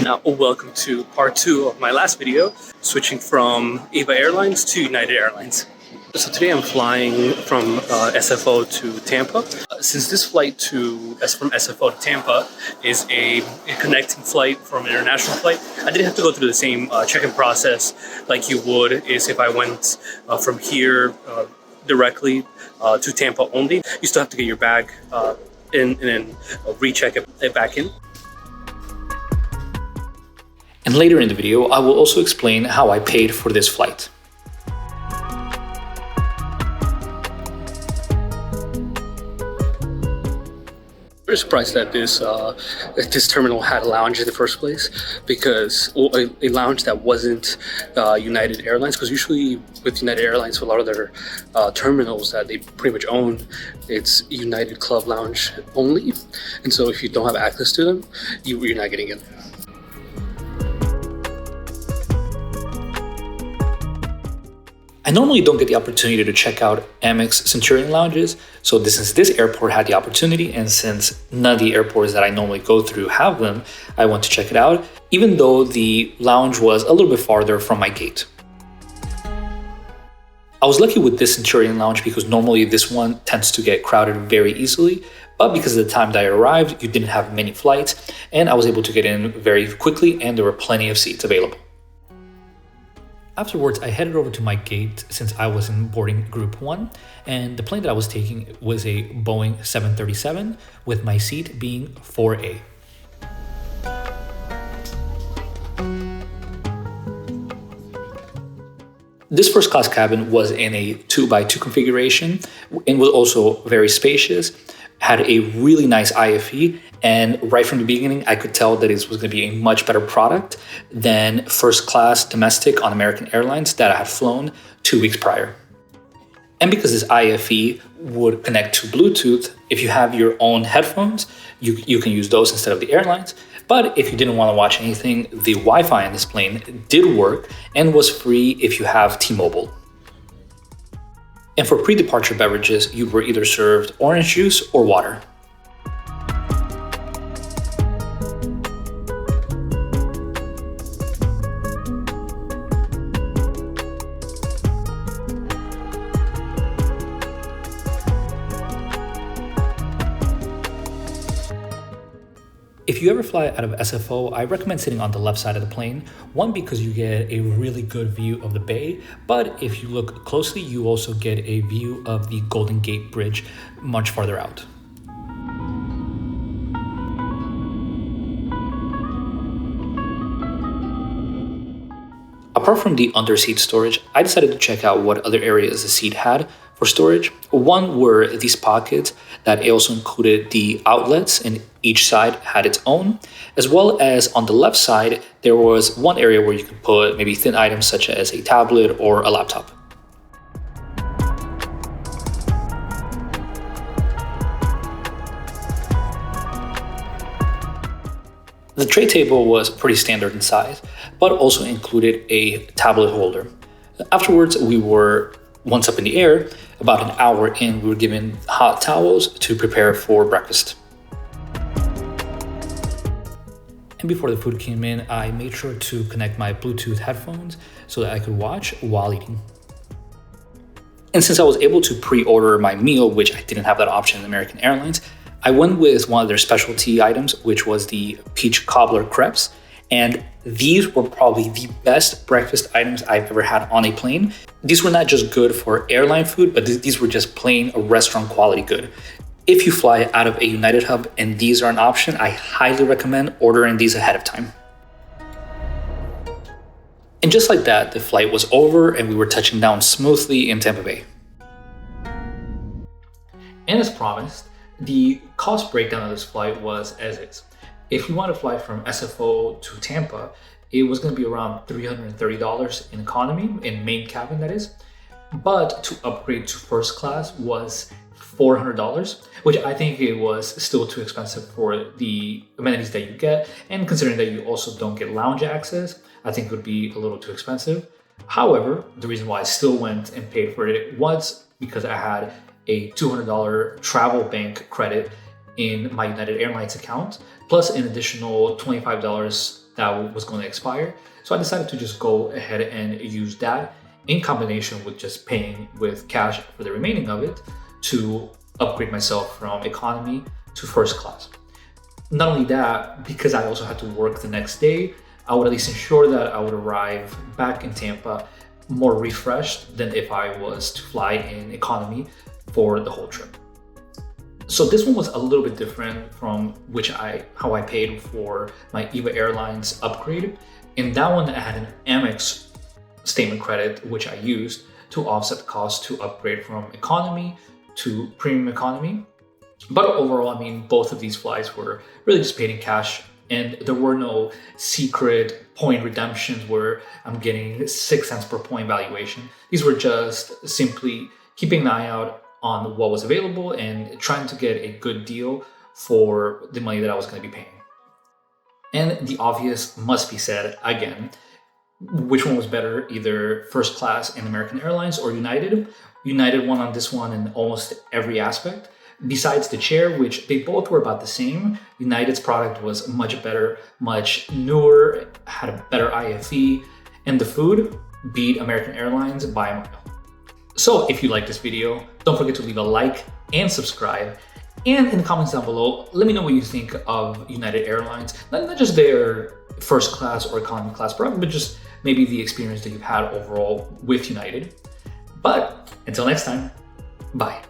and welcome to part 2 of my last video, switching from Ava Airlines to United Airlines. So today I'm flying from SFO to Tampa. Since this flight from SFO to Tampa is a connecting flight from an international flight, I didn't have to go through the same check-in process like you would if I went from here directly to Tampa only. You still have to get your bag in and then recheck it back in. And later in the video, I will also explain how I paid for this flight. Very surprised that this terminal had a lounge in the first place, because a lounge that wasn't United Airlines, because usually with United Airlines, for a lot of their terminals that they pretty much own, it's United Club Lounge only, and so if you don't have access to them, you're not getting in. I normally don't get the opportunity to check out Amex Centurion lounges, so since this airport had the opportunity, and since none of the airports that I normally go through have them, I went to check it out, even though the lounge was a little bit farther from my gate. I was lucky with this Centurion lounge because normally this one tends to get crowded very easily, but because of the time that I arrived, you didn't have many flights, and I was able to get in very quickly, and there were plenty of seats available. Afterwards, I headed over to my gate since I was in boarding group 1, and the plane that I was taking was a Boeing 737 with my seat being 4A. This first class cabin was in a 2x2 configuration and was also very spacious, had a really nice IFE, and right from the beginning, I could tell that it was going to be a much better product than first class domestic on American Airlines that I had flown 2 weeks prior. And because this IFE would connect to Bluetooth, if you have your own headphones, you can use those instead of the airlines. But if you didn't want to watch anything, the Wi-Fi on this plane did work and was free if you have T-Mobile. And for pre-departure beverages, you were either served orange juice or water. If you ever fly out of SFO, I recommend sitting on the left side of the plane. One, because you get a really good view of the bay, but if you look closely, you also get a view of the Golden Gate Bridge much farther out. Apart from the underseat storage, I decided to check out what other areas the seat had for storage. One were these pockets that also included the outlets, and each side had its own, as well as on the left side, there was one area where you could put maybe thin items such as a tablet or a laptop. The tray table was pretty standard in size, but also included a tablet holder. Afterwards, once up in the air, about an hour in, we were given hot towels to prepare for breakfast. And before the food came in, I made sure to connect my Bluetooth headphones so that I could watch while eating. And since I was able to pre-order my meal, which I didn't have that option in American Airlines, I went with one of their specialty items, which was the peach cobbler crepes. And these were probably the best breakfast items I've ever had on a plane. These were not just good for airline food, but these were just plain restaurant quality good. If you fly out of a United hub and these are an option, I highly recommend ordering these ahead of time. And just like that, the flight was over and we were touching down smoothly in Tampa Bay. And as promised, the cost breakdown of this flight was as is. If you want to fly from SFO to Tampa, it was going to be around $330 in economy, in main cabin that is. But to upgrade to first class was $400, which I think it was still too expensive for the amenities that you get. And considering that you also don't get lounge access, I think it would be a little too expensive. However, the reason why I still went and paid for it was because I had a $200 travel bank credit in my United Airlines account, plus an additional $25 that was going to expire. So I decided to just go ahead and use that in combination with just paying with cash for the remaining of it to upgrade myself from economy to first class. Not only that, because I also had to work the next day, I would at least ensure that I would arrive back in Tampa more refreshed than if I was to fly in economy for the whole trip. So this one was a little bit different from how I paid for my EVA Airlines upgrade. In that one, I had an Amex statement credit, which I used to offset the cost to upgrade from economy to premium economy. But overall, I mean, both of these flights were really just paid in cash, and there were no secret point redemptions where I'm getting 6 cents per point valuation. These were just simply keeping an eye out on what was available and trying to get a good deal for the money that I was going to be paying. And the obvious must be said again, which one was better, either first class in American Airlines or United? United won on this one in almost every aspect. Besides the chair, which they both were about the same, United's product was much better, much newer, had a better IFE, and the food beat American Airlines by a mile. So if you like this video, don't forget to leave a like and subscribe. And in the comments down below, let me know what you think of United Airlines. Not just their first class or economy class product, but just maybe the experience that you've had overall with United. But until next time, bye.